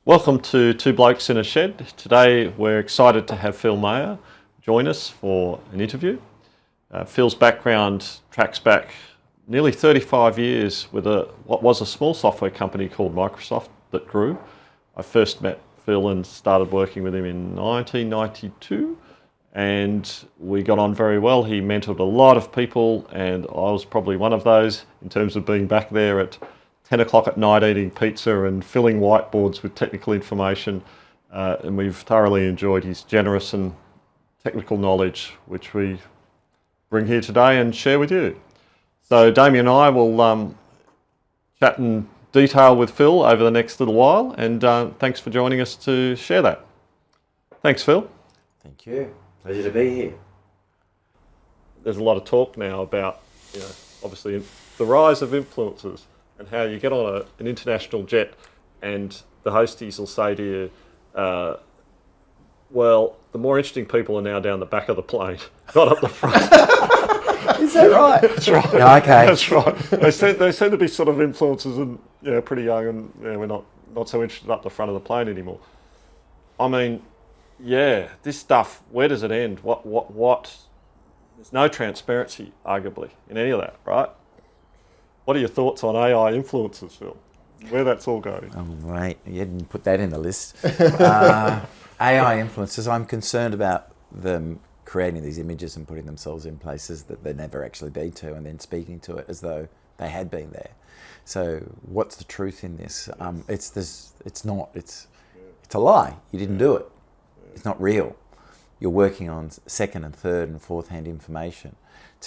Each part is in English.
Welcome to Two Blokes in a Shed. Today we're excited to have Phil Meyer join us for an interview. Phil's background tracks back nearly 35 years with what was a small software company called Microsoft that grew. I first met Phil and started working with him in 1992, and we got on very well. He mentored a lot of people, and I was probably one of those in terms of being back there at 10 o'clock at night eating pizza and filling whiteboards with technical information, and we've thoroughly enjoyed his generous and technical knowledge, which we bring here today and share with you. So Damien and I will chat in detail with Phil over the next little while, and thanks for joining us to share that. Thanks, Phil. Thank you. Pleasure to be here. There's a lot of talk now about, obviously the rise of influencers and how you get on an international jet and the hosties will say to you, well, the more interesting people are now down the back of the plane, not up the front. Is that right? That's right. Yeah, okay. That's right. They seem to be sort of influencers and pretty young, and we're not so interested up the front of the plane anymore. I mean, this stuff, where does it end? What? There's no transparency, arguably, in any of that, right? What are your thoughts on AI influencers, Phil? Where that's all going? Oh, right. You didn't put that in the list. AI influencers, I'm concerned about them creating these images and putting themselves in places that they never actually been to, and then speaking to it as though they had been there. So what's the truth in this? It's a lie. You didn't do it. It's not real. You're working on second and third and fourth hand information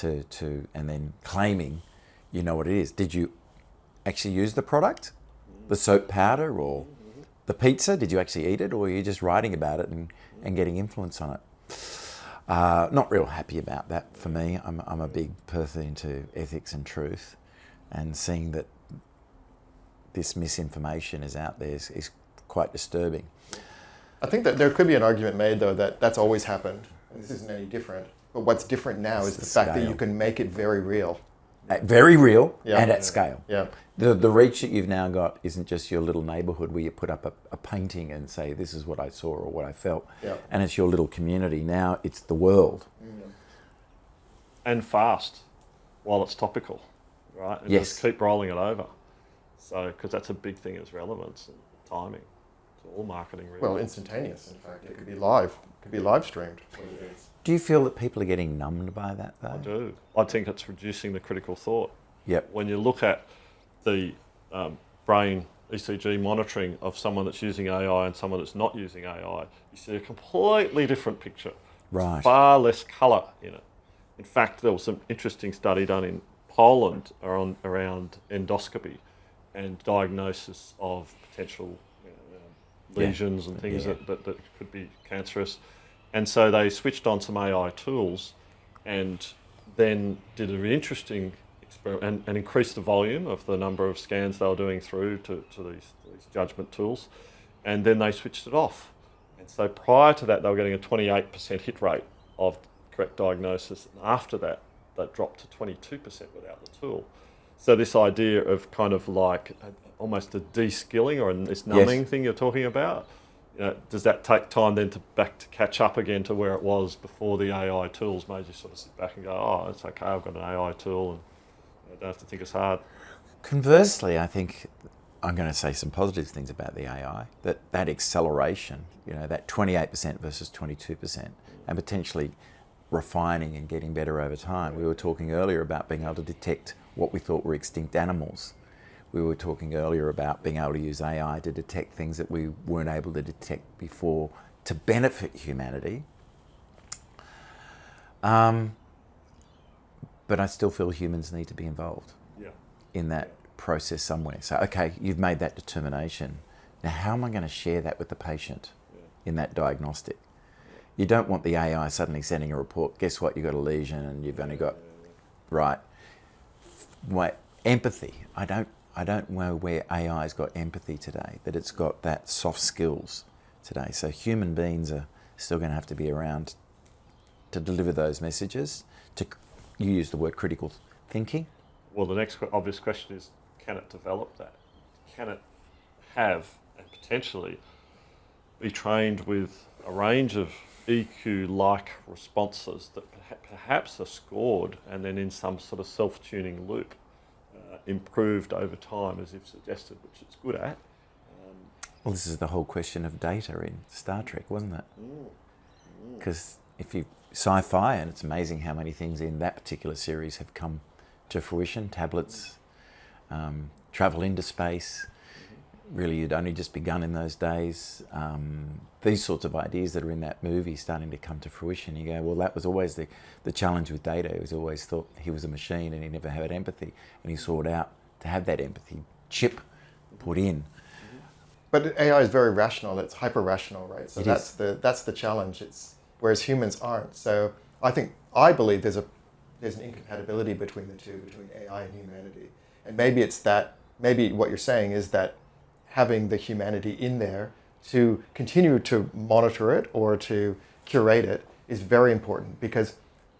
and then claiming you know what it is. Did you actually use the product? The soap powder or the pizza? Did you actually eat it, or are you just writing about it and getting influence on it? Not real happy about that for me. I'm a big person into ethics and truth, and seeing that this misinformation is out there is quite disturbing. I think that there could be an argument made, though, that that's always happened. And this isn't any different. But what's different now is the fact that you can make it very real. Very real and at scale. Yeah. The reach that you've now got isn't just your little neighbourhood where you put up a painting and say, this is what I saw or what I felt. Yeah. And it's your little community. Now it's the world. And fast, while it's topical, right? And yes. Just keep rolling it over. So, because that's a big thing, is relevance and timing. It's all marketing, really. Well, instantaneous, in fact. It could be live. It could be live streamed. Do you feel that people are getting numbed by that, though? I do. I think it's reducing the critical thought. Yep. When you look at the brain ECG monitoring of someone that's using AI and someone that's not using AI, you see a completely different picture. Right. Far less colour in it. In fact, there was some interesting study done in Poland around endoscopy and diagnosis of potential lesions and things that could be cancerous. And so they switched on some AI tools and then did an interesting experiment and increased the volume of the number of scans they were doing through to these judgment tools. And then they switched it off. And so prior to that, they were getting a 28% hit rate of correct diagnosis. And after that, that dropped to 22% without the tool. So this idea of kind of like almost a de-skilling or this numbing thing you're talking about, does that take time then to catch up again to where it was before the AI tools made you sort of sit back and go, oh, it's okay, I've got an AI tool and I don't have to think as hard. Conversely, I think I'm going to say some positive things about the AI, that acceleration, that 28% versus 22%, and potentially refining and getting better over time. We were talking earlier about being able to detect what we thought were extinct animals. We were talking earlier about being able to use AI to detect things that we weren't able to detect before to benefit humanity. But I still feel humans need to be involved in that process somewhere. So, okay, you've made that determination. Now, how am I going to share that with the patient in that diagnostic? You don't want the AI suddenly sending a report, guess what, you've got a lesion and you've only got, empathy. I don't know where AI's got empathy today, that it's got that soft skills today. So human beings are still going to have to be around to deliver those messages. You use the word critical thinking. Well, the next obvious question is, can it develop that? Can it have and potentially be trained with a range of EQ-like responses that perhaps are scored and then in some sort of self-tuning loop improved over time, as you've suggested, which it's good at. Well, this is the whole question of data in Star Trek, wasn't it? Because if you sci-fi, and it's amazing how many things in that particular series have come to fruition, tablets, travel into space, really you'd only just begun in those days. These sorts of ideas that are in that movie starting to come to fruition. You go, well, that was always the challenge with Data. He was always thought he was a machine and he never had empathy, and he sought out to have that empathy chip put in. But AI is very rational. It's hyper-rational, right? So that's the challenge. Whereas humans aren't. So I believe there's an incompatibility between the two, between AI and humanity. And maybe what you're saying is that having the humanity in there to continue to monitor it or to curate it is very important, because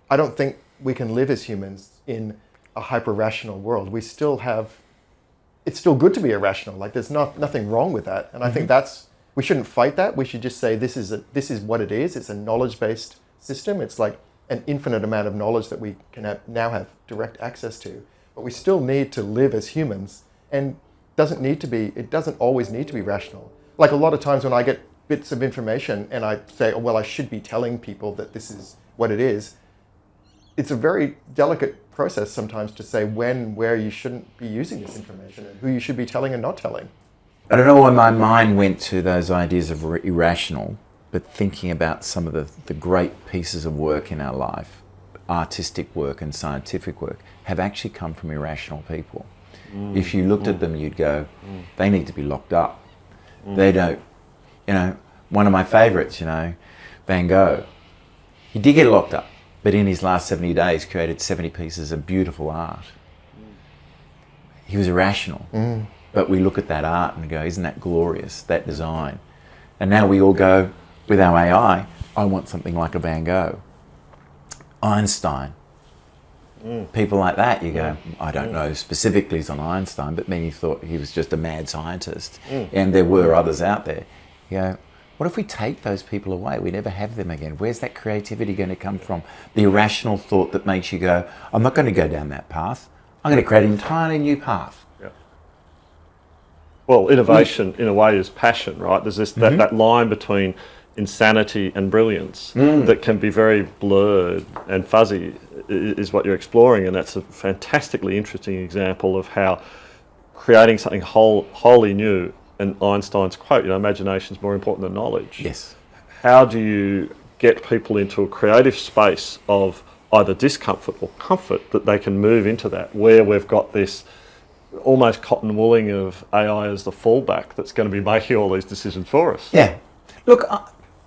I don't think we can live as humans in a hyper-rational world. It's still good to be irrational. Like, there's nothing wrong with that. And I think we shouldn't fight that. We should just say this is what it is. It's a knowledge-based system. It's like an infinite amount of knowledge that we can now have direct access to. But we still need to live as humans, and it doesn't always need to be rational. Like, a lot of times when I get bits of information and I say, oh, well, I should be telling people that this is what it is, it's a very delicate process sometimes to say where you shouldn't be using this information and who you should be telling and not telling. I don't know why my mind went to those ideas of irrational, but thinking about some of the great pieces of work in our life, artistic work and scientific work, have actually come from irrational people. If you looked at them, you'd go, they need to be locked up. They don't, one of my favourites, Van Gogh, he did get locked up, but in his last 70 days created 70 pieces of beautiful art. He was irrational, but we look at that art and go, isn't that glorious, that design? And now we all go, with our AI, I want something like a Van Gogh. Einstein. People like that, you go, I don't know specifically on Einstein, but many thought he was just a mad scientist. And there were others out there. You go, what if we take those people away? We never have them again. Where's that creativity going to come from? The irrational thought that makes you go, I'm not going to go down that path. I'm going to create an entirely new path. Yeah. Well, innovation in a way is passion, right? There's this that line between insanity and brilliance that can be very blurred and fuzzy is what you're exploring, and that's a fantastically interesting example of how creating something wholly new, and Einstein's quote, imagination's more important than knowledge. Yes. How do you get people into a creative space of either discomfort or comfort that they can move into that, where we've got this almost cotton wooling of AI as the fallback that's going to be making all these decisions for us? Yeah. Look,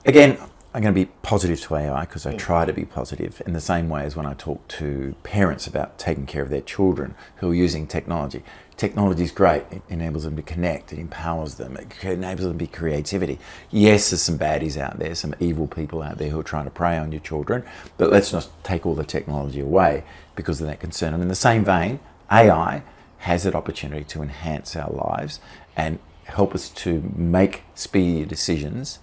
again, I'm going to be positive to AI because I try to be positive in the same way as when I talk to parents about taking care of their children who are using technology. Technology is great. It enables them to connect. It empowers them. It enables them to be creativity. Yes, there's some baddies out there, some evil people out there who are trying to prey on your children, but let's not take all the technology away because of that concern. And in the same vein, AI has that opportunity to enhance our lives and help us to make speedier decisions,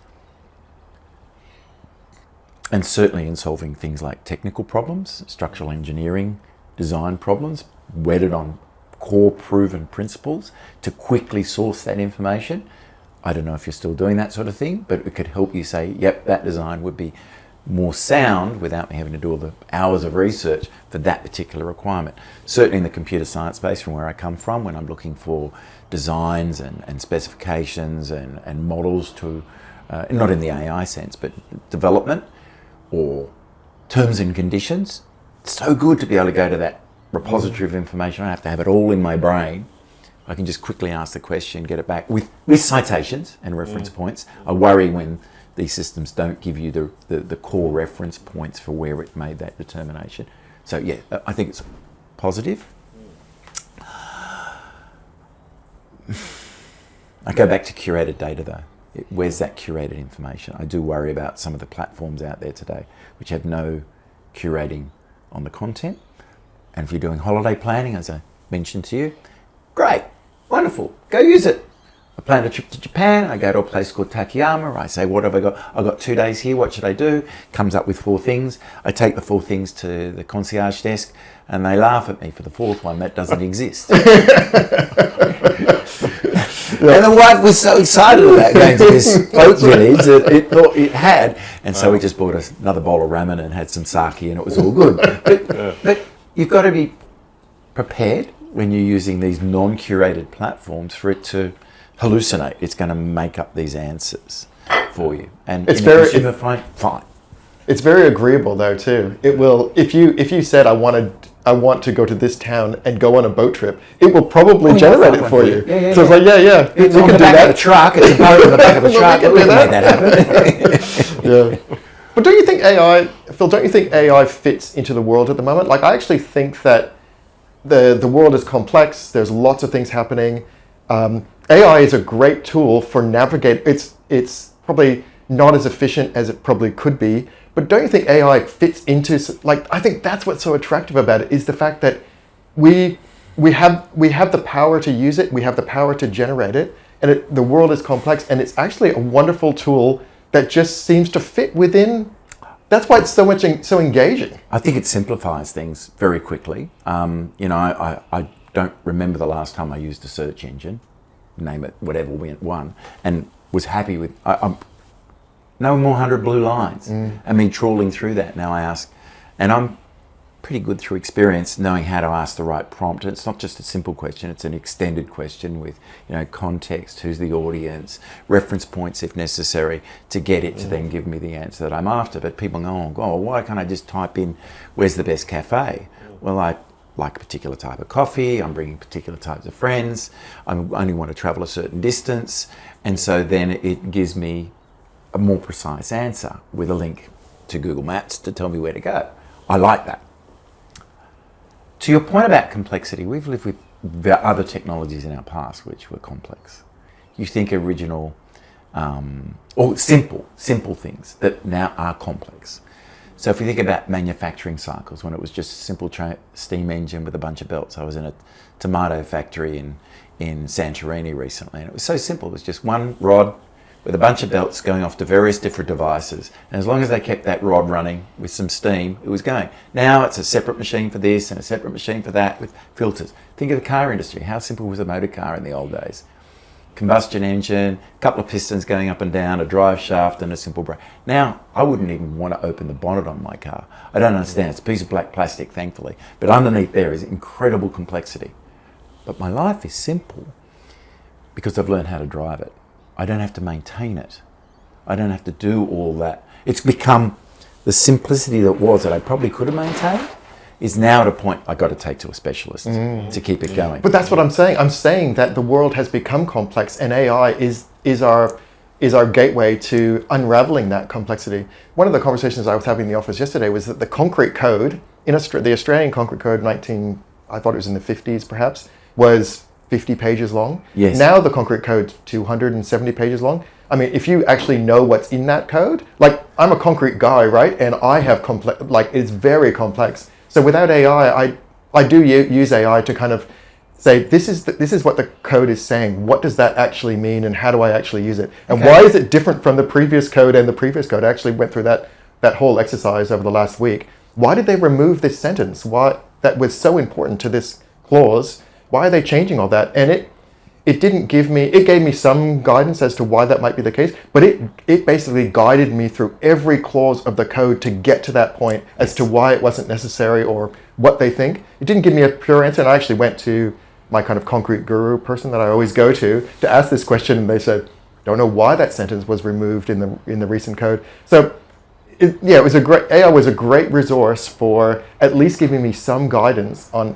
and certainly in solving things like technical problems, structural engineering, design problems, wedded on core proven principles to quickly source that information. I don't know if you're still doing that sort of thing, but it could help you say, yep, that design would be more sound without me having to do all the hours of research for that particular requirement. Certainly in the computer science space, from where I come from, when I'm looking for designs and specifications and models to, not in the AI sense, but development or terms and conditions, it's so good to be able to go to that repository of information. I don't have to have it all in my brain. I can just quickly ask the question, get it back with citations and reference points. I worry when these systems don't give you the core reference points for where it made that determination. So yeah, I think it's positive. I go back to curated data though. Where's that curated information? I do worry about some of the platforms out there today which have no curating on the content. And if you're doing holiday planning, as I mentioned to you, great, wonderful, go use it. I plan a trip to Japan. I go to a place called Takayama. I say, what have I got? I've got 2 days here. What should I do? Comes up with 4 things. I take the 4 things to the concierge desk, and they laugh at me for the 4th one. That doesn't exist. And the wife was so excited about going to this boat village that it thought it had. And so we just bought another bowl of ramen and had some sake, and it was all good. But you've got to be prepared when you're using these non-curated platforms for it to hallucinate. It's going to make up these answers for you, and it's fine. It's very agreeable though too. It will, if you said I want to go to this town and go on a boat trip, it will probably generate it for you. Yeah, so it's like it's on the back of the truck. It's a boat on the back of the truck. We can make that happen. Yeah. But don't you think Phil? Don't you think AI fits into the world at the moment? Like, I actually think that the world is complex. There's lots of things happening. AI is a great tool for navigate. It's probably not as efficient as it probably could be, but don't you think AI fits into, like, I think that's what's so attractive about it, is the fact that we have the power to use it, we have the power to generate it, and the world is complex, and it's actually a wonderful tool that just seems to fit within. That's why it's so engaging. I think it simplifies things very quickly. I don't remember the last time I used a search engine, name it whatever one, and was happy with. No more 100 blue lines. I mean, trawling through that. Now I ask, and I'm pretty good through experience knowing how to ask the right prompt. It's not just a simple question, it's an extended question with, context, who's the audience, reference points if necessary, to get it to then give me the answer that I'm after. But people go, oh, why can't I just type in, where's the best cafe? Well, I like a particular type of coffee, I'm bringing particular types of friends, I only want to travel a certain distance, and so then it gives me a more precise answer with a link to Google Maps to tell me where to go. I like that. To your point about complexity, we've lived with other technologies in our past which were complex. You think original, or simple things that now are complex. So if you think about manufacturing cycles, when it was just a simple steam engine with a bunch of belts. I was in a tomato factory in Santorini recently, and it was so simple. It was just one rod with a bunch of belts going off to various different devices. And as long as they kept that rod running with some steam, it was going. Now it's a separate machine for this and a separate machine for that with filters. Think of the car industry. How simple was a motor car in the old days? Combustion engine, a couple of pistons going up and down, a drive shaft and a simple brake. Now, I wouldn't even want to open the bonnet on my car. I don't understand. It's a piece of black plastic, thankfully. But underneath there is incredible complexity. But my life is simple because I've learned how to drive it. I don't have to maintain it. I don't have to do all that. It's become the simplicity that I probably could have maintained is now at a point I got to take to a specialist to keep it going. But that's what I'm saying. I'm saying that the world has become complex, and AI is our gateway to unraveling that complexity. One of the conversations I was having in the office yesterday was that the concrete code the Australian concrete code, I thought it was in the 50s perhaps, was 50 pages long. Yes. Now the concrete code's 270 pages long. I mean, if you actually know what's in that code, like, I'm a concrete guy, right? And I have it's very complex. So without AI, I do use AI to kind of say, this is what the code is saying. What does that actually mean, and how do I actually use it? And why is it different from the previous code and the previous code? I actually went through that whole exercise over the last week. Why did they remove this sentence? Why that was so important to this clause? Why are they changing all that? And it gave me some guidance as to why that might be the case, but it basically guided me through every clause of the code to get to that point as to why it wasn't necessary or what they think. It didn't give me a pure answer, and I actually went to my kind of concrete guru person that I always go to ask this question, and they said, don't know why that sentence was removed in the recent code. So AI was a great resource for at least giving me some guidance on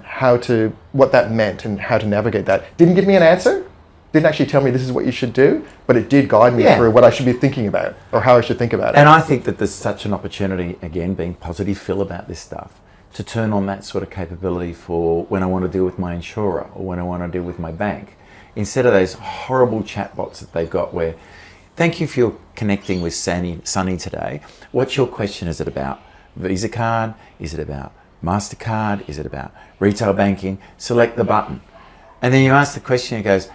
what that meant and how to navigate that. Didn't give me an answer, didn't actually tell me this is what you should do, but it did guide me through what I should be thinking about or how I should think about it. And I think that there's such an opportunity, again, being positive, Phil, about this stuff, to turn on that sort of capability for when I want to deal with my insurer or when I want to deal with my bank. Instead of those horrible chatbots that they've got where, thank you for your connecting with Sunny today. What's your question? Is it about Visa card? Is it about MasterCard? Is it about retail banking? Select the button. And then you ask the question, it goes,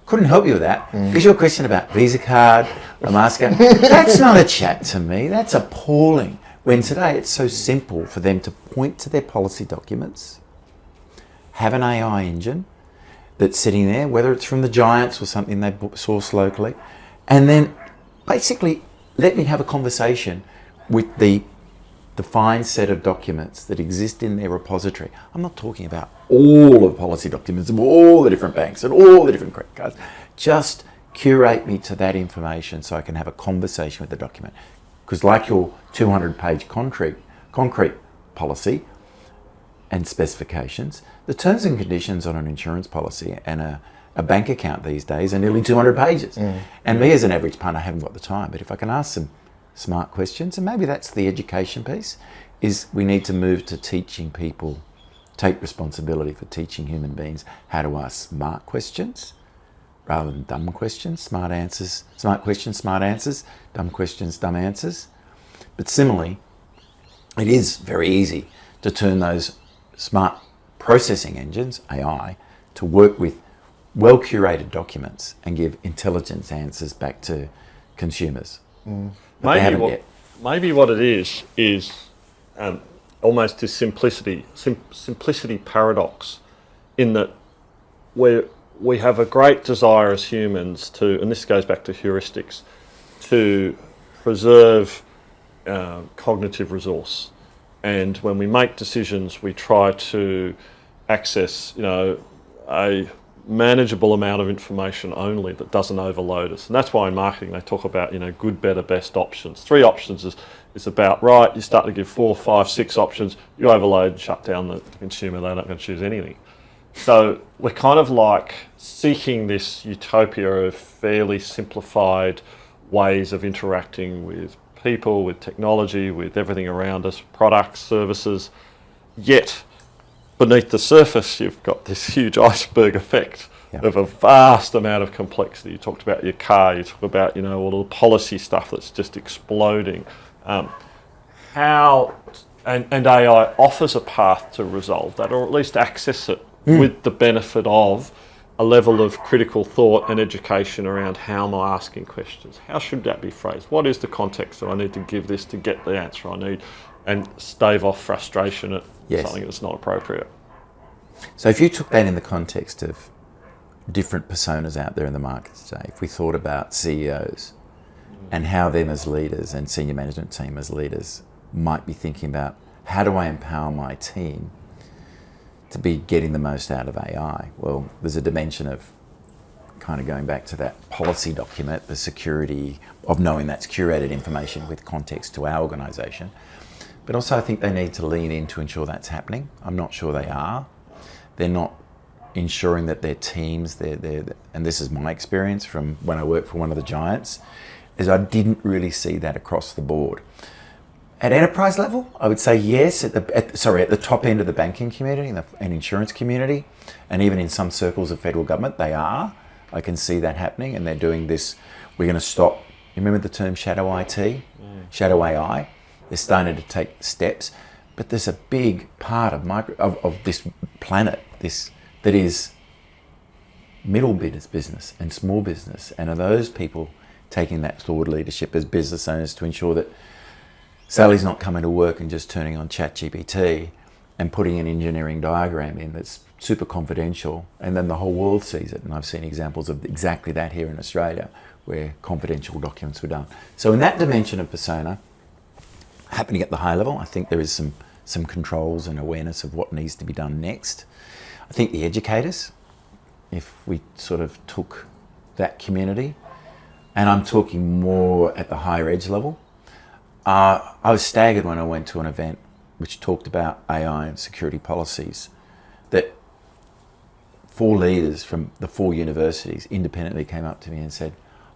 couldn't help you with that. Is your question about Visa card, a Mastercard? That's not a chat to me. That's appalling. When today it's so simple for them to point to their policy documents, have an AI engine that's sitting there, whether it's from the giants or something they source locally, and then basically let me have a conversation with the defined set of documents that exist in their repository. I'm not talking about all of the policy documents of all the different banks and all the different credit cards. Just curate me to that information so I can have a conversation with the document. Because like your 200-page concrete policy and specifications, the terms and conditions on an insurance policy and a bank account these days are nearly 200 pages. And me as an average punter, I haven't got the time. But if I can ask some smart questions, and maybe that's the education piece, is we need to move to teaching people, take responsibility for teaching human beings how to ask smart questions rather than dumb questions, smart questions, smart answers, dumb questions, dumb answers. But similarly, it is very easy to turn those smart processing engines, AI, to work with well-curated documents and give intelligence answers back to consumers. Maybe what it is almost this simplicity paradox, in that we have a great desire as humans to, and this goes back to heuristics, to preserve cognitive resource. And when we make decisions, we try to access, a manageable amount of information only that doesn't overload us. And that's why in marketing they talk about, good, better, best options. 3 options is about right. You start to give 4, 5, 6 options, you overload and shut down the consumer. They're not going to choose anything. So we're kind of like seeking this utopia of fairly simplified ways of interacting with people, with technology, with everything around us, products, services. Yet beneath the surface, you've got this huge iceberg effect of a vast amount of complexity. You talked about your car, you talk about, all the policy stuff that's just exploding. And AI offers a path to resolve that, or at least access it with the benefit of a level of critical thought and education around how am I asking questions? How should that be phrased? What is the context that I need to give this to get the answer I need, and stave off frustration at something that's not appropriate? So if you took that in the context of different personas out there in the market today, if we thought about CEOs and how them as leaders and senior management team as leaders might be thinking about, how do I empower my team to be getting the most out of AI? Well, there's a dimension of kind of going back to that policy document, the security of knowing that's curated information with context to our organisation. But also I think they need to lean in to ensure that's happening. I'm not sure they are. They're not ensuring that their teams, and this is my experience from when I worked for one of the giants, is I didn't really see that across the board. At enterprise level, I would say yes, at the top end of the banking community and insurance community, and even in some circles of federal government, they are. I can see that happening, and they're doing this. We're going to stop. You remember the term shadow IT, shadow AI? They're starting to take steps, but there's a big part of this planet, that is middle business and small business, and are those people taking that thought leadership as business owners to ensure that Sally's not coming to work and just turning on ChatGPT and putting an engineering diagram in that's super confidential, and then the whole world sees it. And I've seen examples of exactly that here in Australia, where confidential documents were done. So in that dimension of persona, happening at the high level, I think there is some controls and awareness of what needs to be done next. I think the educators, if we sort of took that community, and I'm talking more at the higher edge level, I was staggered when I went to an event which talked about AI and security policies, that 4 leaders from the 4 universities independently came up to me and said,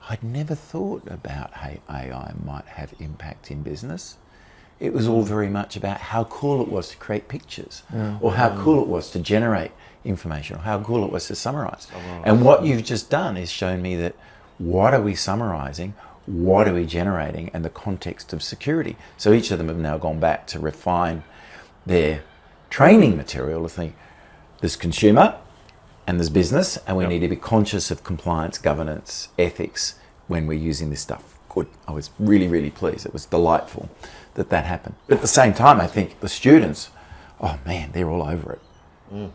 I'd never thought about how AI might have impact in business. It was all very much about how cool it was to create pictures, or how cool it was to generate information, or how cool it was to summarize. And what you've just done is shown me that what are we summarizing, what are we generating, and the context of security. So each of them have now gone back to refine their training material to think, this consumer and there's business, and we need to be conscious of compliance, governance, ethics when we're using this stuff. Good. I was really, really pleased. It was delightful that happened. But at the same time, I think the students, oh man, they're all over it.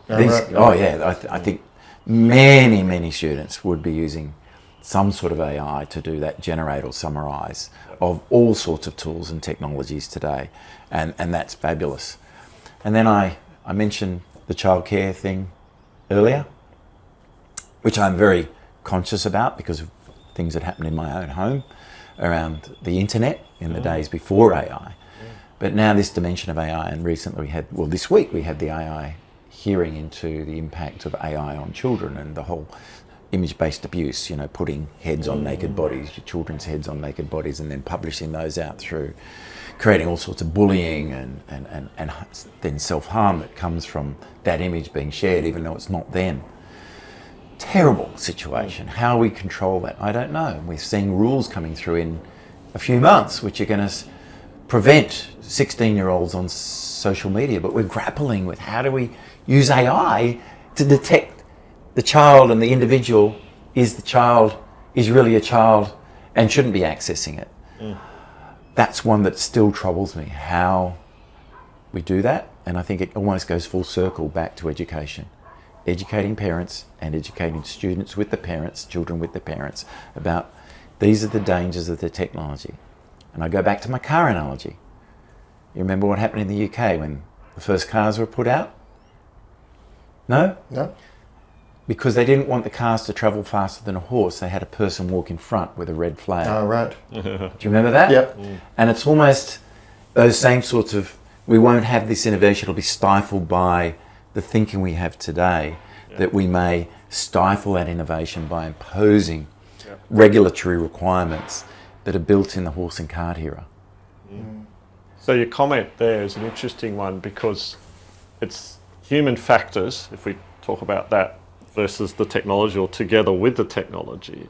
I think many students would be using some sort of AI to do that, generate or summarize of all sorts of tools and technologies today. And that's fabulous. And then I mentioned the childcare thing earlier, which I'm very conscious about because of things that happened in my own home around the internet in the days before AI. But now this dimension of AI, and recently this week we had the AI hearing into the impact of AI on children and the whole image-based abuse, putting heads on naked bodies, your children's heads on naked bodies, and then publishing those out through creating all sorts of bullying and then self-harm that comes from that image being shared, even though it's not them. Terrible situation. How we control that, I don't know. We're seeing rules coming through in a few months which are going to prevent 16-year-olds on social media, but we're grappling with how do we use AI to detect the child and the individual is really a child and shouldn't be accessing it. That's one that still troubles me, how we do that. And I think it almost goes full circle back to education. Educating parents and educating students with the parents, children with the parents, about these are the dangers of the technology. And I go back to my car analogy. You remember what happened in the UK when the first cars were put out? No? No. Because they didn't want the cars to travel faster than a horse, they had a person walk in front with a red flag. Oh, right. Do you remember that? Yep. And it's almost those same sorts of, we won't have this innovation, it'll be stifled by the thinking we have today, that we may stifle that innovation by imposing regulatory requirements that are built in the horse and cart era. So your comment there is an interesting one because it's human factors, if we talk about that, versus the technology or together with the technology,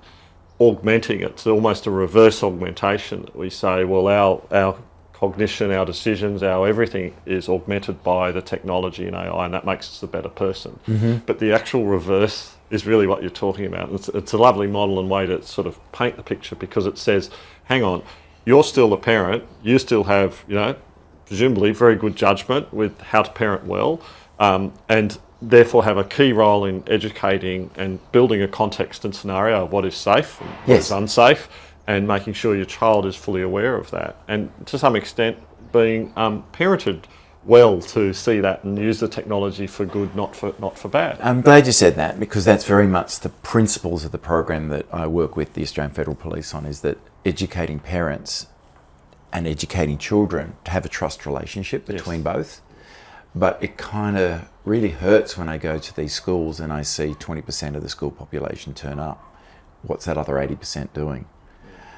augmenting it. It's almost a reverse augmentation. We say, well, our cognition, our decisions, our everything is augmented by the technology and AI, and that makes us a better person. But the actual reverse is really what you're talking about. It's a lovely model and way to sort of paint the picture because it says, hang on, you're still the parent, you still have, presumably very good judgment with how to parent well, and therefore have a key role in educating and building a context and scenario of what is safe and what is unsafe, and making sure your child is fully aware of that, and to some extent being parented well to see that and use the technology for good, not for bad. I'm glad you said that because that's very much the principles of the program that I work with the Australian Federal Police on, is that educating parents and educating children to have a trust relationship between both. But it kind of really hurts when I go to these schools and I see 20% of the school population turn up. What's that other 80% doing?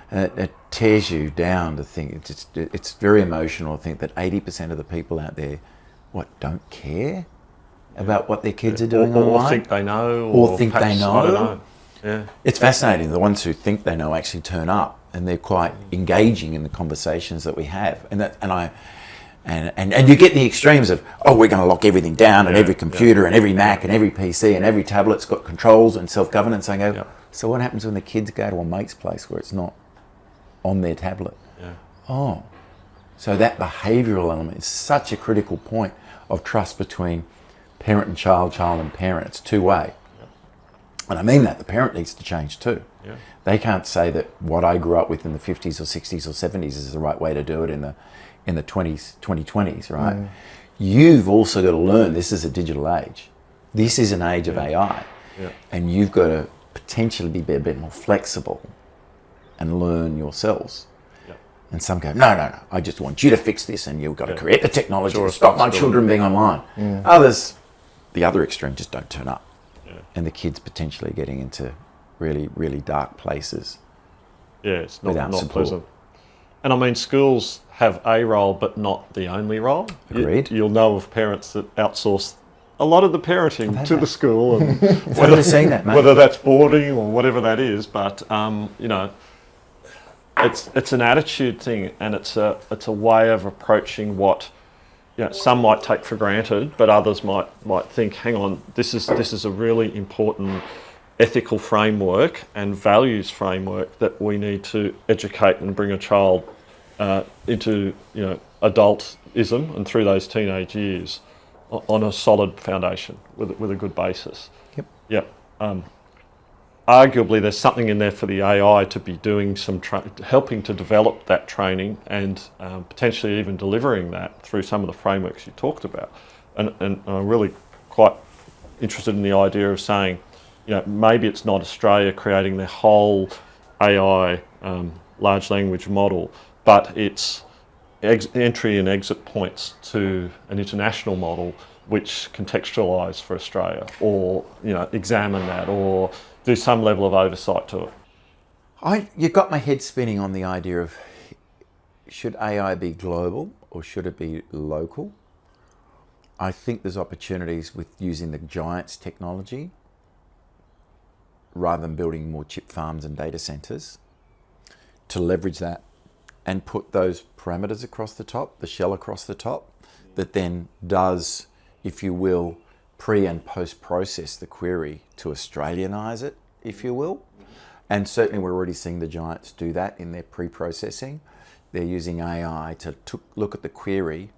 And it tears you down to think, it's very emotional to think that 80% of the people out there, don't care about what their kids are doing online? Or think they know. Or think perhaps, they know. I don't know. Yeah. It's fascinating. The ones who think they know actually turn up and they're quite engaging in the conversations that we have. And you get the extremes of, we're going to lock everything down and every computer and every Mac and every PC and every tablet's got controls and self-governance. I go, so what happens when the kids go to a mate's place where it's not on their tablet? So that behavioural element is such a critical point of trust between parent and child, child and parent. It's two-way. And I mean that. The parent needs to change too. They can't say that what I grew up with in the 50s or 60s or 70s is the right way to do it in the 2020s, right? You've also got to learn this is a digital age. This is an age of AI. And you've got to potentially be a bit more flexible and learn yourselves. And some go, no, I just want you to fix this and you've got to create the technology to stop my children being online. Others, the other extreme, just don't turn up. And the kids potentially getting into really, really dark places. It's not pleasant. And I mean, schools have a role, but not the only role. Agreed. You'll know of parents that outsource a lot of the parenting to the school, and totally seeing that, mate. Whether that's boarding or whatever that is. But it's an attitude thing, and it's a way of approaching what some might take for granted, but others might think, hang on, this is a really important ethical framework and values framework that we need to educate and bring a child into adultism and through those teenage years on a solid foundation with a good basis. Yep. Arguably, there's something in there for the AI to be doing some helping to develop that training and potentially even delivering that through some of the frameworks you talked about. And I'm really quite interested in the idea of saying, maybe it's not Australia creating their whole AI large language model, but it's entry and exit points to an international model which contextualise for Australia, or examine that, or do some level of oversight to it. You got my head spinning on the idea of, should AI be global or should it be local? I think there's opportunities with using the giants technology rather than building more chip farms and data centres to leverage that and put those parameters across the top, the shell across the top, that then does, if you will, pre and post process the query to Australianize it, if you will. And certainly we're already seeing the giants do that in their pre-processing. They're using AI to look at the query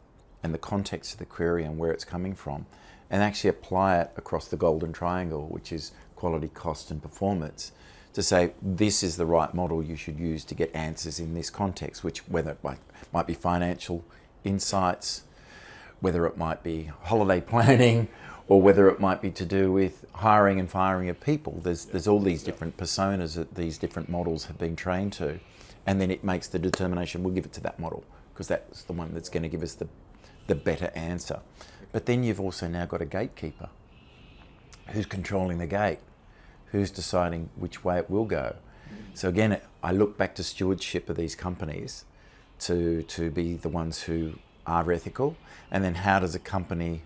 and the context of the query and where it's coming from, and actually apply it across the golden triangle, which is quality, cost and performance, to say this is the right model you should use to get answers in this context, which whether it might be financial insights, whether it might be holiday planning, or whether it might be to do with hiring and firing of people. There's all these different personas that these different models have been trained to, and then it makes the determination, we'll give it to that model, because that's the one that's going to give us the better answer. But then you've also now got a gatekeeper who's controlling the gate, who's deciding which way it will go. So again, I look back to stewardship of these companies to be the ones who are ethical, and then how does a company,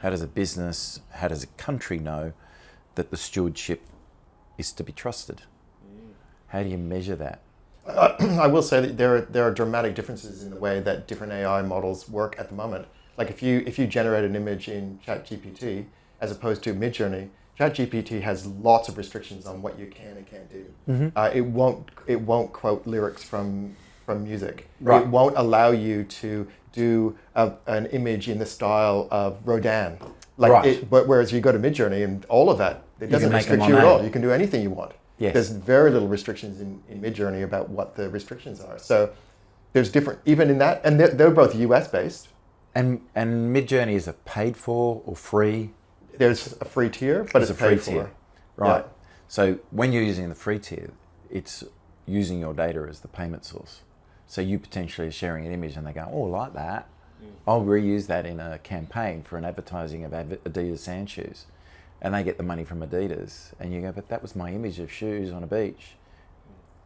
how does a business, how does a country know that the stewardship is to be trusted? How do you measure that? I will say that there are dramatic differences in the way that different AI models work at the moment. Like if you generate an image in ChatGPT as opposed to Midjourney, ChatGPT has lots of restrictions on what you can and can't do. Mm-hmm. It won't quote lyrics from music. Right. It won't allow you to do an image in the style of Rodin. But whereas you go to Midjourney and all of that, it doesn't restrict you at all. You can do anything you want. Yes. There's very little restrictions in Midjourney about what the restrictions are. So there's different, even in that, and they're both US based. And Midjourney, is it paid for or free? There's a free tier, but it's paid for. Right. Yeah. So when you're using the free tier, it's using your data as the payment source. So you potentially are sharing an image and they go, oh, I like that. I'll reuse that in a campaign for an advertising of Adidas sand shoes. And they get the money from Adidas. And you go, but that was my image of shoes on a beach.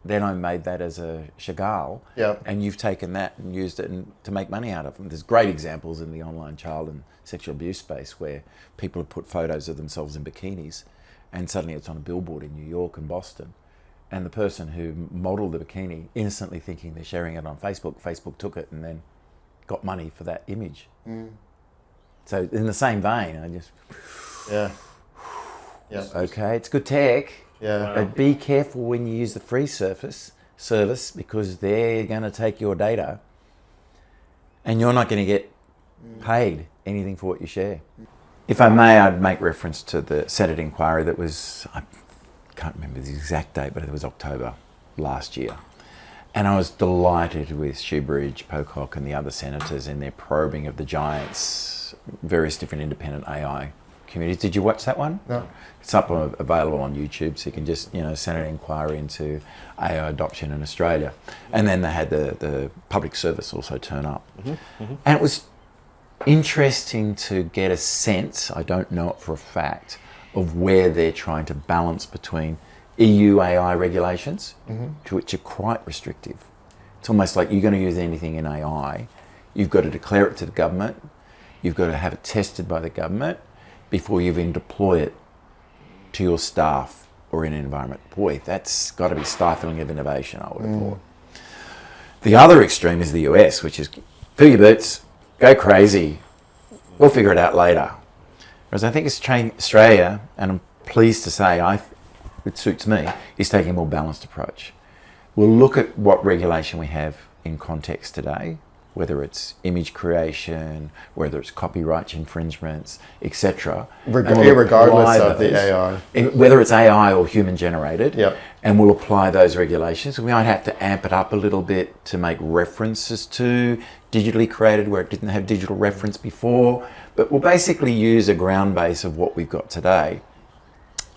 Then I made that as a Chagall. Yep. And you've taken that and used it to make money out of them. There's great examples in the online child and sexual abuse space where people have put photos of themselves in bikinis and suddenly it's on a billboard in New York and Boston. And the person who modelled the bikini, innocently thinking they're sharing it on Facebook, Facebook took it and then got money for that image. So in the same vein, I just... Yeah. Okay, it's good tech. Yeah. But be careful when you use the free service because they're going to take your data and you're not going to get paid anything for what you share. If I may, I'd make reference to the Senate inquiry that was, I can't remember the exact date, but it was October last year. And I was delighted with Shoebridge, Pocock and the other senators in their probing of the giants, various different independent AI communities. Did you watch that one? No. It's up available on YouTube, so you can just, Senate inquiry into AI adoption in Australia. And then they had the public service also turn up. And it was interesting to get a sense, I don't know it for a fact, of where they're trying to balance between EU AI regulations, which are quite restrictive. It's almost like you're going to use anything in AI, you've got to declare it to the government, you've got to have it tested by the government before you even deploy it to your staff or in an environment. Boy, that's got to be stifling of innovation, I would have thought. The other extreme is the US, which is fill your boots, go crazy. We'll figure it out later. Whereas I think Australia, and I'm pleased to say it suits me, is taking a more balanced approach. We'll look at what regulation we have in context today, whether it's image creation, whether it's copyright infringements, etc. Regardless of the AI. Whether it's AI or human generated, Yep. and we'll apply those regulations. We might have to amp it up a little bit to make references to digitally created where it didn't have digital reference before, but we'll basically use a ground base of what we've got today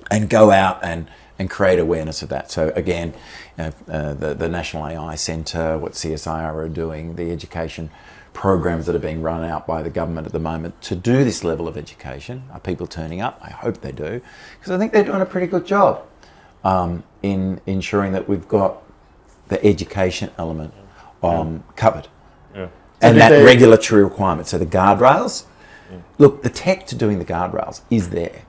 and go out and create awareness of that. So again, the National AI Centre, what CSIR are doing, the education programs that are being run out by the government at the moment to do this level of education. Are people turning up? I hope they do, because I think they're doing a pretty good job in ensuring that we've got the education element covered. Yeah. And that regulatory requirement. So the guardrails, look, the tech to doing the guardrails is there.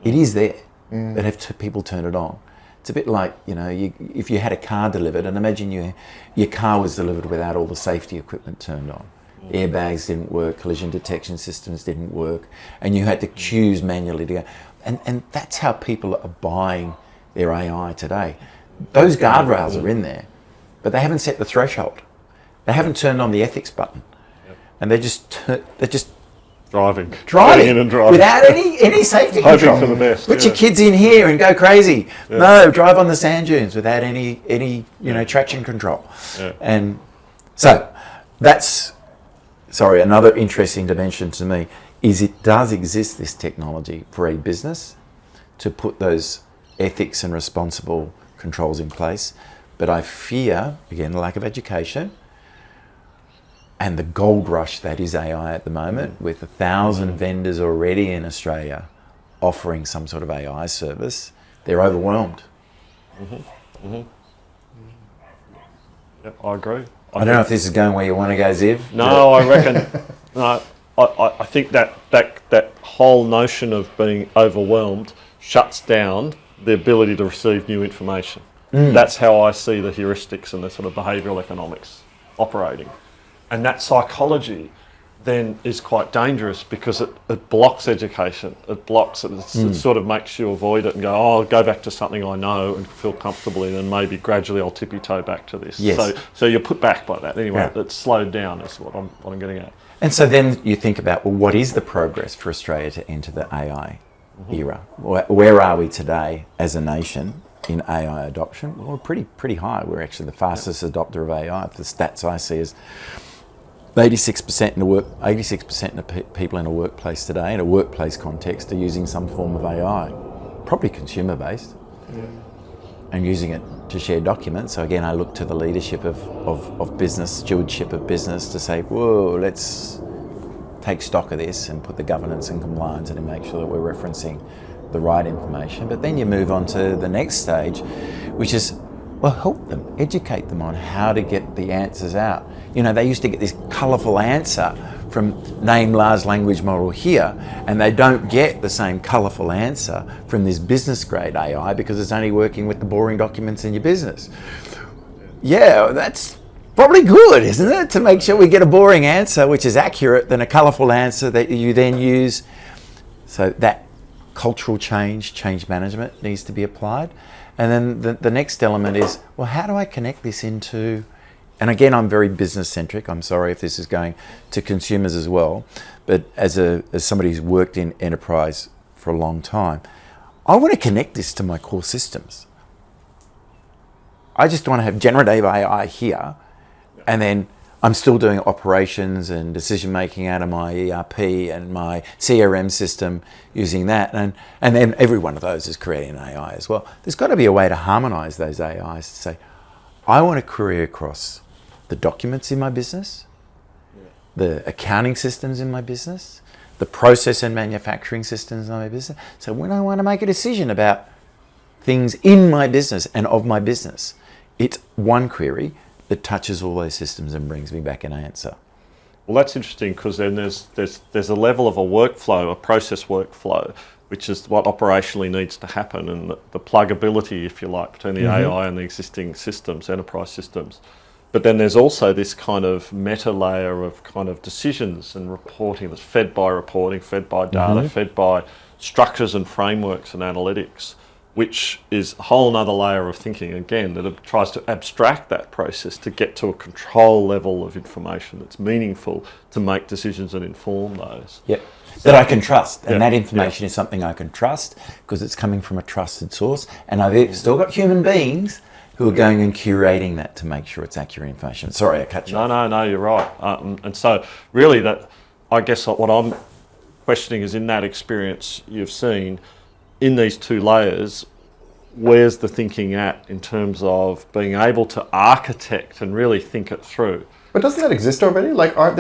It is there. But have people turn it on? It's a bit like, if you had a car delivered, and imagine your car was delivered without all the safety equipment turned on. Airbags didn't work, collision detection systems didn't work, and you had to choose manually to go. And that's how people are buying their AI today. Those guardrails are in there, but they haven't set the threshold. They haven't turned on the ethics button. And they're just driving in and driving without any safety control. Hoping for the best. Put your kids in here and go crazy. Yeah. No, drive on the sand dunes without any traction control. Yeah. And so that's another interesting dimension to me is it does exist, this technology, for a business to put those ethics and responsible controls in place. But I fear, again, the lack of education and the gold rush that is AI at the moment, with 1,000 vendors already in Australia offering some sort of AI service, they're overwhelmed. Yep, I agree. I don't know if this is going where you want to go, Ziv. No, I reckon. No, I think that whole notion of being overwhelmed shuts down the ability to receive new information. That's how I see the heuristics and the sort of behavioural economics operating. And that psychology then is quite dangerous because it blocks education. It blocks it. It sort of makes you avoid it and go, I'll go back to something I know and feel comfortable in, and maybe gradually I'll tippy toe back to this. Yes. So you're put back by that. Anyway, Yeah. it's slowed down is what I'm getting at. And so then you think about, well, what is the progress for Australia to enter the AI era? Where are we today as a nation in AI adoption? Well, we're pretty high. We're actually the fastest adopter of AI. The stats I see is 86% of people in a workplace today, in a workplace context, are using some form of AI, probably consumer-based, and using it to share documents. So again, I look to the leadership of business, stewardship of business, to say, whoa, let's take stock of this and put the governance and compliance in and make sure that we're referencing the right information. But then you move on to the next stage, which is, well, help them, educate them on how to get the answers out. They used to get this colourful answer from name large language model here, and they don't get the same colourful answer from this business grade AI because it's only working with the boring documents in your business. Yeah, that's probably good, isn't it? To make sure we get a boring answer which is accurate than a colourful answer that you then use. So that cultural change management needs to be applied. And then the next element is, well, how do I connect this into, and again, I'm very business centric. I'm sorry if this is going to consumers as well, but as somebody who's worked in enterprise for a long time, I want to connect this to my core systems. I just want to have generative AI here, and then I'm still doing operations and decision making out of my ERP and my CRM system using that, and then every one of those is creating an AI as well. There's got to be a way to harmonise those AIs to say, I want to query across the documents in my business, the accounting systems in my business, the process and manufacturing systems in my business. So when I want to make a decision about things in my business and of my business, it's one query that touches all those systems and brings me back an answer. Well, that's interesting, because then there's a level of a workflow, a process workflow, which is what operationally needs to happen, and the pluggability, if you like, between the AI and the existing systems, enterprise systems. But then there's also this kind of meta layer of kind of decisions and reporting that's fed by reporting, fed by data, fed by structures and frameworks and analytics, which is a whole nother layer of thinking, again, that tries to abstract that process to get to a control level of information that's meaningful to make decisions and inform those. Yep. That I can trust. And that information is something I can trust because it's coming from a trusted source. And I've still got human beings who are going and curating that to make sure it's accurate information. Sorry, I cut you off. No, you're right. And so really that, I guess what I'm questioning is, in that experience you've seen, in these two layers, where's the thinking at in terms of being able to architect and really think it through? But doesn't that exist already? Like, aren't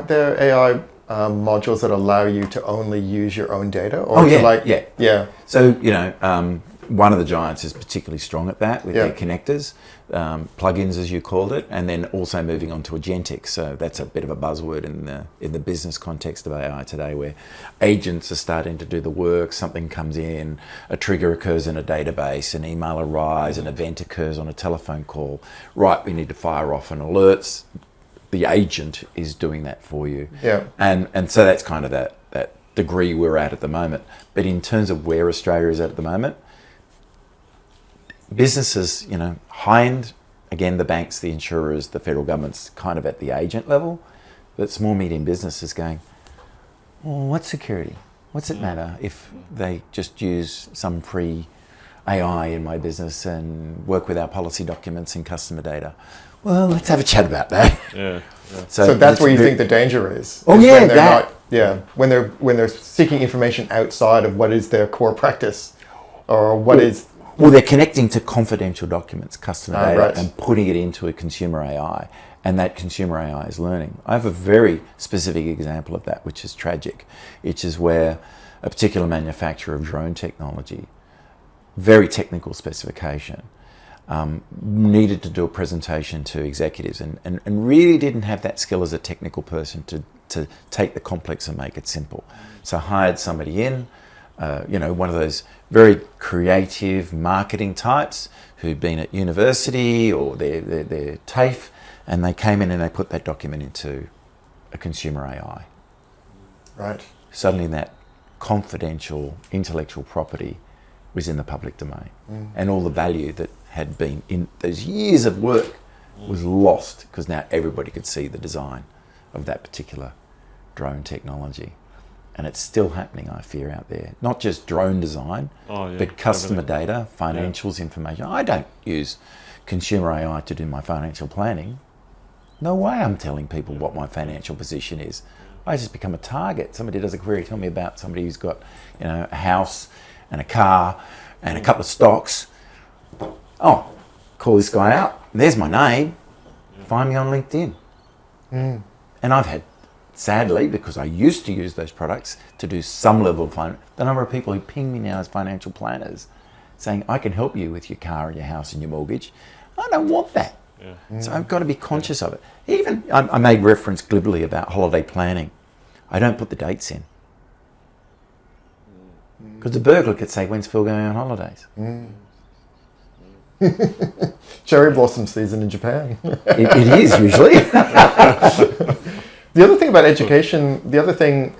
there AI modules that allow you to only use your own data? Or yeah. So, one of the giants is particularly strong at that with their connectors, plugins as you called it, and then also moving on to agentic. So that's a bit of a buzzword in the business context of AI today, where agents are starting to do the work. Something comes in, a trigger occurs in a database, an email arrives, an event occurs on a telephone call. Right, we need to fire off an alerts. The agent is doing that for you. Yeah. And so that's kind of that degree we're at the moment. But in terms of where Australia is at the moment, businesses, high-end, again, the banks, the insurers, the federal government's kind of at the agent level, but small, medium businesses going, well, what's security? What's it matter if they just use some free AI in my business and work with our policy documents and customer data? Well, let's have a chat about that. Yeah. So that's where you think the danger is. Oh, yeah, when they're seeking information outside of what is their core practice, or what is. Well, they're connecting to confidential documents, customer data, right. and putting it into a consumer AI, and that consumer AI is learning. I have a very specific example of that, which is tragic, which is where a particular manufacturer of drone technology, very technical specification, needed to do a presentation to executives and really didn't have that skill as a technical person to take the complex and make it simple. So hired somebody in, one of those very creative marketing types who'd been at university or they're TAFE, and they came in and they put that document into a consumer AI. Right. Suddenly that confidential intellectual property was in the public domain, and all the value that had been in those years of work was lost because now everybody could see the design of that particular drone technology. And it's still happening, I fear, out there. Not just drone design, but customer data, financials, information. I don't use consumer AI to do my financial planning. No way I'm telling people what my financial position is. I just become a target. Somebody does a query, tell me about somebody who's got, a house and a car and a couple of stocks. Oh, call this guy out. There's my name. Find me on LinkedIn. And I've had, sadly, because I used to use those products to do some level of finance, the number of people who ping me now as financial planners saying, I can help you with your car and your house and your mortgage. I don't want that. So I've got to be conscious of it. Even, I made reference glibly about holiday planning. I don't put the dates in. Because the burglar could say, when's Phil going on holidays? Cherry blossom season in Japan. It is usually. The other thing about education, having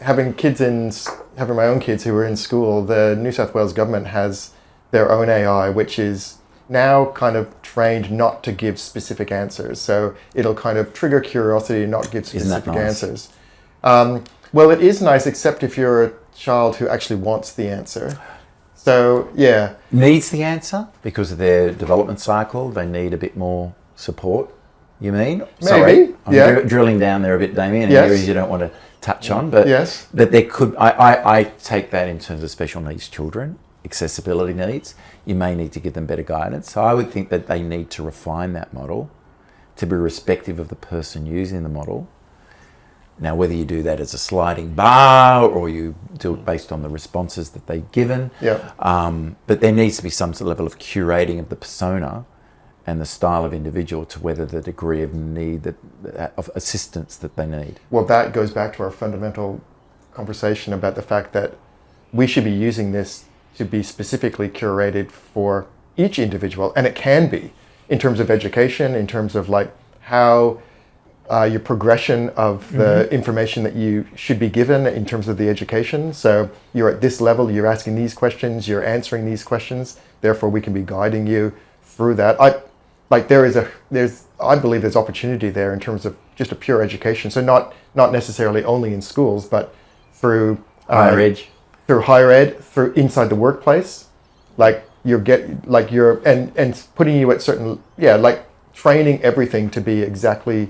my own kids who are in school, the New South Wales government has their own AI, which is now kind of trained not to give specific answers. So it'll kind of trigger curiosity and not give specific answers. Well, it is nice, except if you're a child who actually wants the answer. So, yeah. Needs the answer because of their development cycle. They need a bit more support. You mean? Maybe. Sorry, I'm drilling down there a bit, Damien, in areas you don't want to touch on. But that there could, I take that in terms of special needs children, accessibility needs. You may need to give them better guidance. So I would think that they need to refine that model to be respective of the person using the model. Now, whether you do that as a sliding bar or you do it based on the responses that they've given, but there needs to be some sort of level of curating of the persona and the style of individual to whether the degree of need of assistance that they need. Well, that goes back to our fundamental conversation about the fact that we should be using this to be specifically curated for each individual, and it can be in terms of education, in terms of like how your progression of the information that you should be given in terms of the education. So you're at this level, you're asking these questions, you're answering these questions, therefore we can be guiding you through that. I believe there's opportunity there in terms of just a pure education. So not necessarily only in schools, but through higher ed, through inside the workplace, and putting you at certain, training everything to be exactly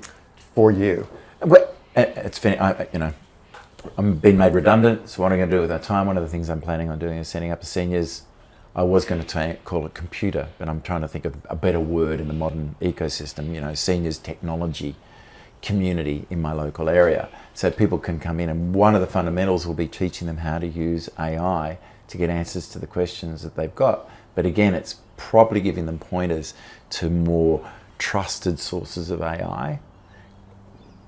for you. Well, it's funny, I'm being made redundant, so what I'm going to do with our time, one of the things I'm planning on doing is setting up a seniors. I was going to call it computer, but I'm trying to think of a better word in the modern ecosystem, seniors technology community in my local area. So people can come in, and one of the fundamentals will be teaching them how to use AI to get answers to the questions that they've got. But again, it's probably giving them pointers to more trusted sources of AI.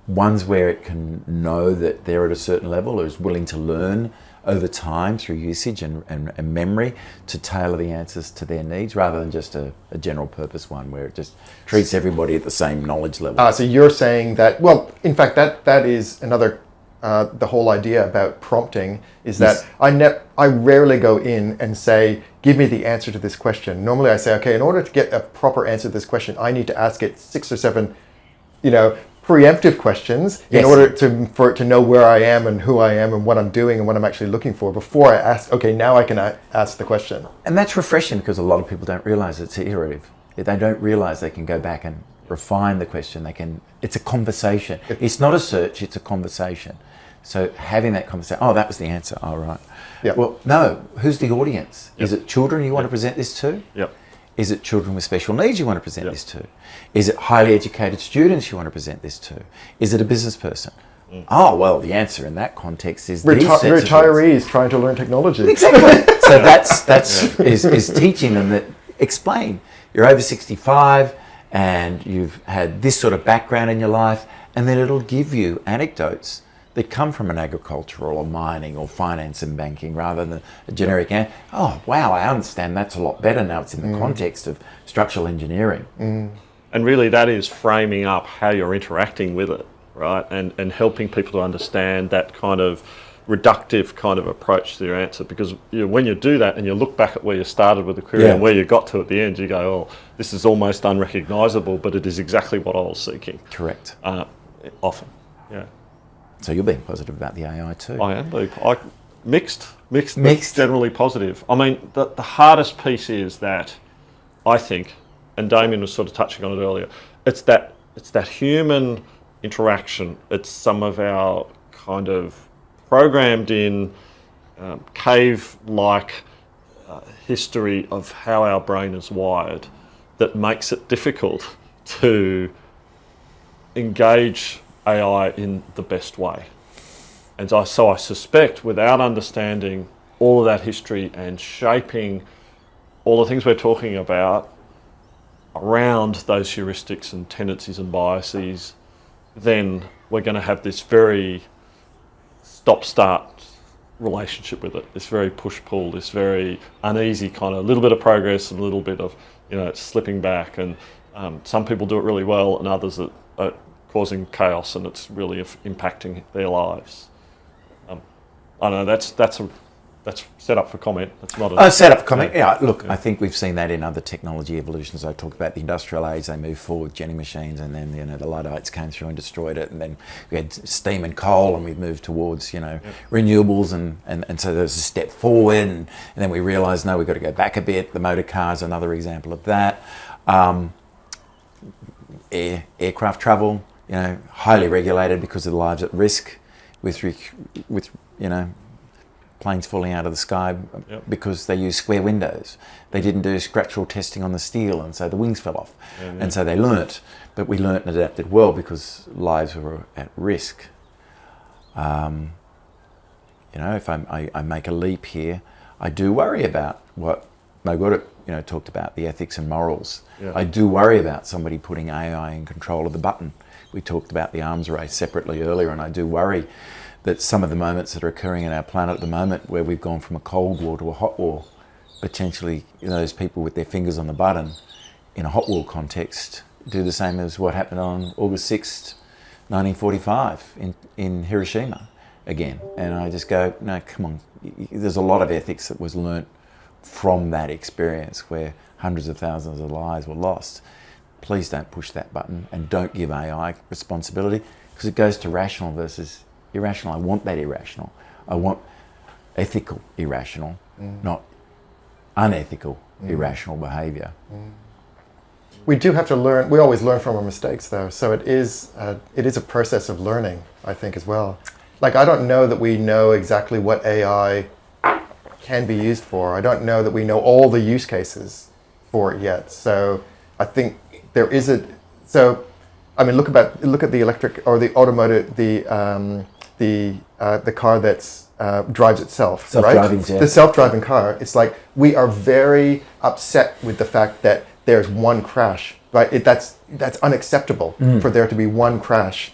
Ones where it can know that they're at a certain level or is willing to learn over time through usage and memory to tailor the answers to their needs, rather than just a general purpose one where it just treats everybody at the same knowledge level. So you're saying that, well, in fact, that is another, the whole idea about prompting is that I rarely go in and say, give me the answer to this question. Normally I say, okay, in order to get a proper answer to this question, I need to ask it 6 or 7, preemptive questions in order for it to know where I am and who I am and what I'm doing and what I'm actually looking for before I ask, okay, now I can ask the question. And that's refreshing because a lot of people don't realize it's iterative. They don't realize they can go back and refine the question. It's a conversation. It's not a search, it's a conversation. So having that conversation, that was the answer, right. Yep. Well, no, who's the audience? Yep. Is it children you want to present this to? Yep. Is it children with special needs you want to present this to? Is it highly educated students you want to present this to? Is it a business person? Oh, well, the answer in that context is retirees trying to learn technology. Exactly. So that's teaching them that, explain, you're over 65 and you've had this sort of background in your life, and then it'll give you anecdotes that come from an agricultural or mining or finance and banking, rather than a generic answer. Oh, wow, I understand that's a lot better now. It's in the context of structural engineering. And really that is framing up how you're interacting with it, right? And helping people to understand that kind of reductive kind of approach to your answer. Because when you do that and you look back at where you started with the query and where you got to at the end, you go, this is almost unrecognisable, but it is exactly what I was seeking. Correct. Often, yeah. So you're being positive about the AI too. I am. Mixed, generally positive. I mean, the hardest piece is that, I think, and Damien was sort of touching on it earlier, it's that human interaction. It's some of our kind of programmed in cave-like history of how our brain is wired that makes it difficult to engage AI in the best way. And so I suspect, without understanding all of that history and shaping all the things we're talking about around those heuristics and tendencies and biases, then we're going to have this very stop-start relationship with it, this very push-pull, this very uneasy kind of little bit of progress and a little bit of slipping back. And some people do it really well and others are causing chaos, and it's really impacting their lives. I don't know, that's set up for comment. That's not a set up for comment. Yeah, look, I think we've seen that in other technology evolutions. I talked about the industrial age, they moved forward with Jenny machines, and then the Luddites came through and destroyed it, and then we had steam and coal, and we moved towards renewables, and so there was a step forward, and then we realised, no, we've got to go back a bit. The motor car is another example of that. Aircraft travel, highly regulated because of the lives at risk with planes falling out of the sky because they used square windows. They didn't do structural testing on the steel, and so the wings fell off. And so they learnt, but we learnt and adapted well because lives were at risk. If I make a leap here, I do worry about what Mogura talked about, the ethics and morals. I do worry about somebody putting AI in control of the button. We talked about the arms race separately earlier, and I do worry that some of the moments that are occurring in our planet at the moment, where we've gone from a cold war to a hot war, potentially those people with their fingers on the button in a hot war context, do the same as what happened on August 6th, 1945 in Hiroshima again. And I just go, no, come on. There's a lot of ethics that was learnt from that experience where hundreds of thousands of lives were lost. Please don't push that button and don't give AI responsibility, because it goes to rational versus irrational. I want that irrational. I want ethical irrational, not unethical irrational behaviour. We do have to learn. We always learn from our mistakes, though. So it is a process of learning, I think, as well. Like, I don't know that we know exactly what AI can be used for. I don't know that we know all the use cases for it yet. So I think there is a. So, I mean, look at the electric or the automotive, the car that's drives itself, self-driving, right? yeah. The self-driving car. It's like we are very upset with the fact that there's one crash, right? That's unacceptable for there to be one crash.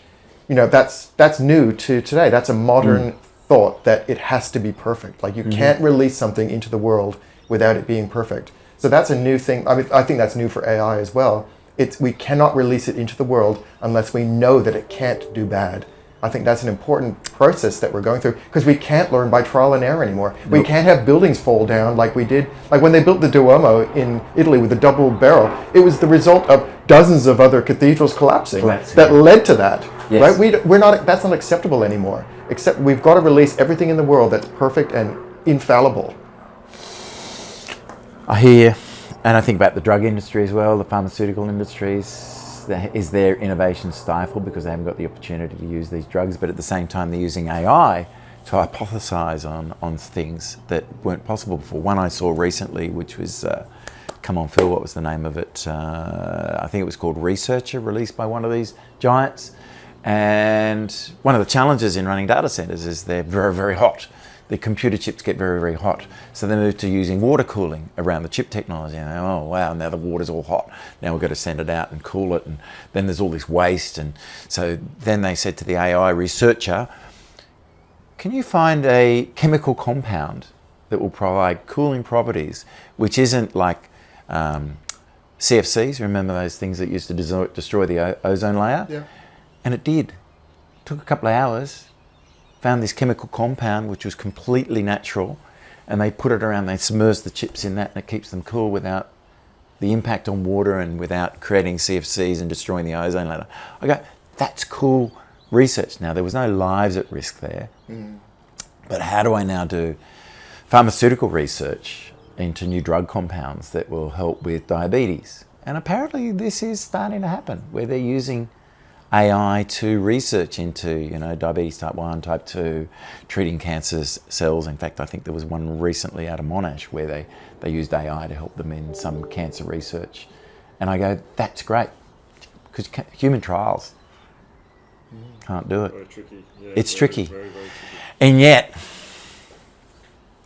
You know, that's new to today. That's a modern thought that it has to be perfect. Like, you can't release something into the world without it being perfect. So that's a new thing. I mean, I think that's new for AI as well. We cannot release it into the world unless we know that it can't do bad. I think that's an important process that we're going through, because we can't learn by trial and error anymore. Nope. We can't have buildings fall down like we did. Like when they built the Duomo in Italy with the double barrel, it was the result of dozens of other cathedrals collapsing that led to that. Yes. Right? We're not. That's not acceptable anymore. Except we've got to release everything in the world that's perfect and infallible. I hear, and I think about the drug industry as well, the pharmaceutical industries. Is their innovation stifled because they haven't got the opportunity to use these drugs, but at the same time they're using AI to hypothesize on things that weren't possible before. One I saw recently, which was, come on Phil, what was the name of it? I think it was called Researcher, released by one of these giants. And one of the challenges in running data centers is they're very, very hot. The computer chips get very, very hot. So they moved to using water cooling around the chip technology. And oh, wow, now the water's all hot. Now we've got to send it out and cool it. And then there's all this waste. And so then they said to the AI researcher, can you find a chemical compound that will provide cooling properties, which isn't like CFCs, remember those things that used to destroy the ozone layer? Yeah. And it did. Took a couple of hours. Found this chemical compound which was completely natural, and they put it around, they submerge the chips in that, and it keeps them cool without the impact on water and without creating CFCs and destroying the ozone layer. I go, that's cool research. Now, there was no lives at risk there, but how do I now do pharmaceutical research into new drug compounds that will help with diabetes? And apparently this is starting to happen, where they're using AI to research into, diabetes type 1, type 2, treating cancer cells. In fact, I think there was one recently out of Monash where they used AI to help them in some cancer research. And I go, that's great, because human trials can't do it. Very tricky. Yeah, it's tricky. Very, very tricky. And yet,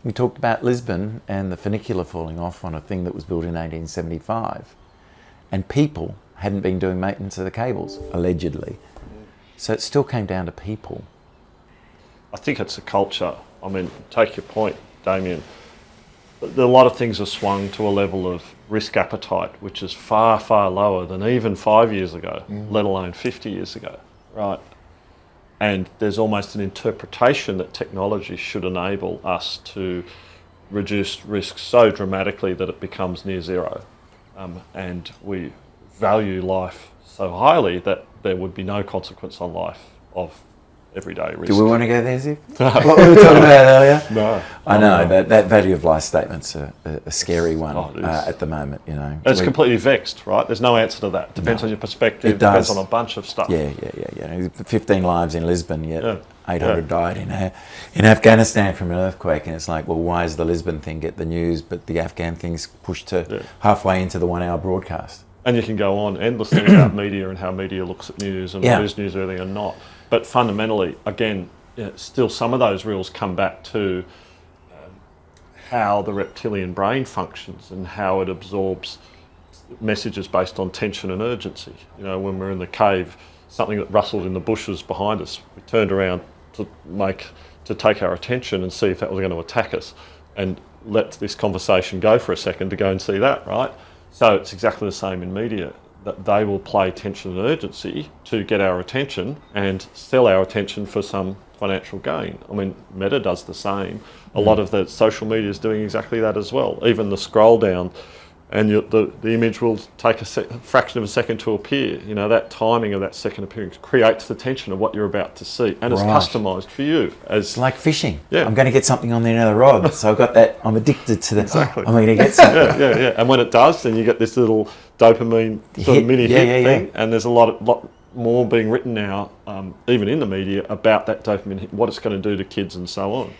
we talked about Lisbon and the funicular falling off on a thing that was built in 1875. And people hadn't been doing maintenance of the cables, allegedly. So it still came down to people. I think it's a culture. I mean, take your point, Damien. A lot of things are swung to a level of risk appetite, which is far, far lower than even 5 years ago, let alone 50 years ago, right? And there's almost an interpretation that technology should enable us to reduce risk so dramatically that it becomes near zero. And we value life so highly that there would be no consequence on life of everyday risk. Do we want to go there, Ziv? What we were talking about earlier? No. I know, that value of life statement's a scary one at the moment, It's completely vexed, right? There's no answer to that. Depends on your perspective. It does. Depends on a bunch of stuff. Yeah. 15 lives in Lisbon, yet 800 died in Afghanistan from an earthquake. And it's like, well, why does the Lisbon thing get the news, but the Afghan thing's pushed to halfway into the 1 hour broadcast? And you can go on endlessly about media and how media looks at news and what is newsworthy and not. But fundamentally, again, still some of those rules come back to how the reptilian brain functions and how it absorbs messages based on tension and urgency. When we're in the cave, something that rustled in the bushes behind us, we turned around to take our attention and see if that was going to attack us, and let this conversation go for a second to go and see that, right? So it's exactly the same in media. that they will play tension and urgency to get our attention and sell our attention for some financial gain. I mean, Meta does the same. A lot of the social media is doing exactly that as well. Even the scroll down, and the image will take a fraction of a second to appear. You know, that timing of that second appearance creates the tension of what you're about to see, and it's customised for you. It's like fishing. Yeah. I'm going to get something on the end of the rod, so I've got that. I'm addicted to that. Exactly. I'm going to get something. Yeah. And when it does, then you get this little dopamine sort of mini hit thing, and there's a lot more being written now, even in the media, about that dopamine hit, what it's going to do to kids and so on.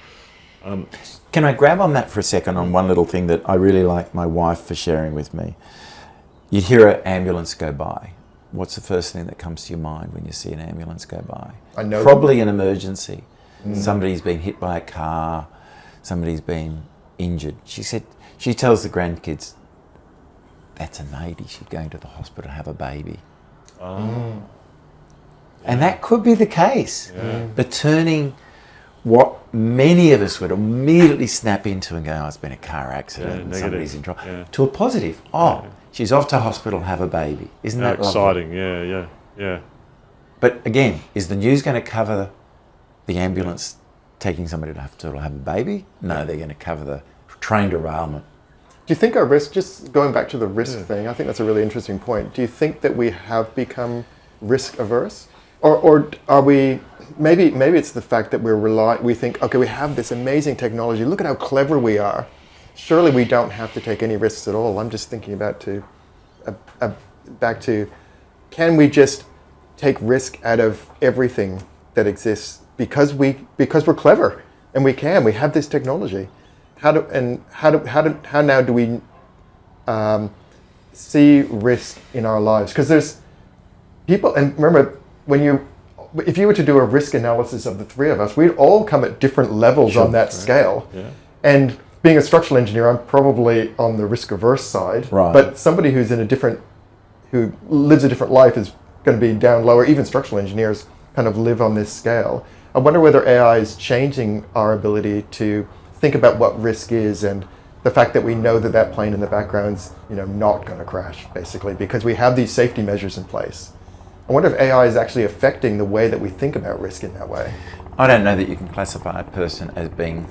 Can I grab on that for a second on one little thing that I really like my wife for sharing with me? You'd hear an ambulance go by. What's the first thing that comes to your mind when you see an ambulance go by? I know. Probably an emergency. Somebody's been hit by a car. Somebody's been injured. She said, she tells the grandkids, that's a lady. She's going to the hospital to have a baby. Oh. And that could be the case. Yeah. But turning what many of us would immediately snap into and go, oh, it's been a car accident and somebody's in trouble, to a positive. Oh, she's off to hospital, have a baby. Isn't that exciting? Lovely? Yeah. But again, is the news going to cover the ambulance taking somebody to hospital to have a baby? No, they're going to cover the train derailment. Do you think our risk, just going back to the risk thing, I think that's a really interesting point. Do you think that we have become risk averse? Or are we, maybe it's the fact that we think, okay, we have this amazing technology, look at how clever we are. Surely we don't have to take any risks at all. I'm just thinking back to, can we just take risk out of everything that exists because we're clever and we have this technology? How now do we see risk in our lives? Because there's people, and remember, if you were to do a risk analysis of the three of us, we'd all come at different levels on that scale. Yeah. And being a structural engineer, I'm probably on the risk averse side. Right. But somebody who lives a different life is going to be down lower. Even structural engineers kind of live on this scale. I wonder whether AI is changing our ability to think about what risk is, and the fact that we know that plane in the background's not going to crash, basically, because we have these safety measures in place. I wonder if AI is actually affecting the way that we think about risk in that way. I don't know that you can classify a person as being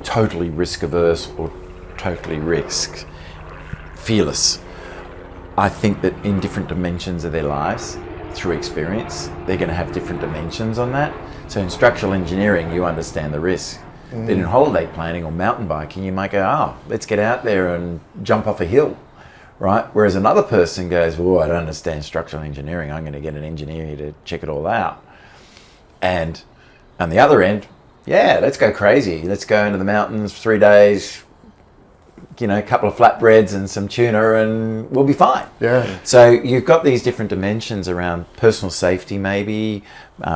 totally risk averse or totally risk fearless. I think that in different dimensions of their lives, through experience, they're going to have different dimensions on that. So in structural engineering, you understand the risk. Then in holiday planning or mountain biking, you might go, oh, let's get out there and jump off a hill. Right? Whereas another person goes, well, I don't understand structural engineering. I'm going to get an engineer here to check it all out. And on the other end, yeah, let's go crazy. Let's go into the mountains 3 days, a couple of flatbreads and some tuna, and we'll be fine. Yeah. So you've got these different dimensions around personal safety, maybe,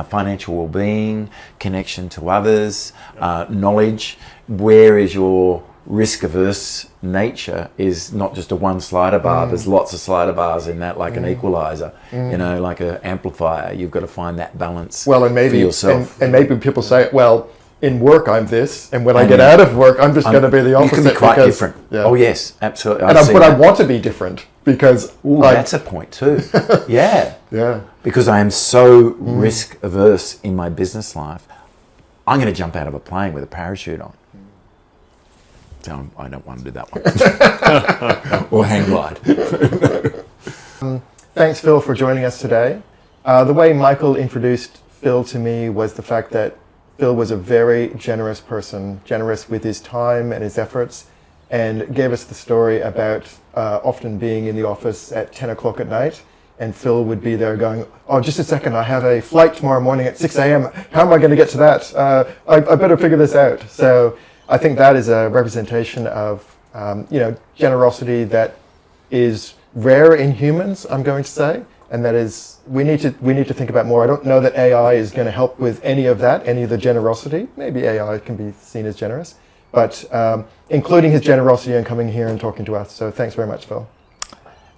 financial well-being, connection to others, knowledge. Where is your risk-averse nature is not just a one slider bar. There's lots of slider bars in that, like an equalizer, like an amplifier. You've got to find that balance for yourself. And maybe people say, well, in work I'm this, and when I get out of work I'm just going to be the opposite. You can be quite different. Yeah. Oh yes, absolutely. But I want to be different because... that's a point too. Yeah. Yeah. Because I am so risk-averse in my business life, I'm going to jump out of a plane with a parachute on. So I don't want to do that one. Or hang glide. Thanks, Phil, for joining us today. The way Michael introduced Phil to me was the fact that Phil was a very generous person, generous with his time and his efforts, and gave us the story about often being in the office at 10 o'clock at night, and Phil would be there going, oh, just a second, I have a flight tomorrow morning at 6 a.m. How am I going to get to that? I better figure this out. So I think that is a representation of generosity that is rare in humans, I'm going to say, and that is we need to think about more. I don't know that AI is going to help with any of that, any of the generosity. Maybe AI can be seen as generous, but including his generosity and coming here and talking to us. So thanks very much, Phil.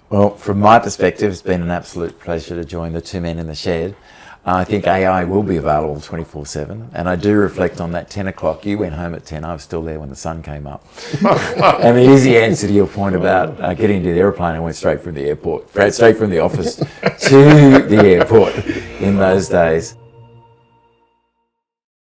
Well, from my perspective, it's been an absolute pleasure to join the two men in the shed. I think AI will be available 24/7, and I do reflect on that 10 o'clock. You went home at 10, I was still there when the sun came up. And the easy answer to your point about getting into the aeroplane, I went straight from the airport, straight from the office to the airport in those days.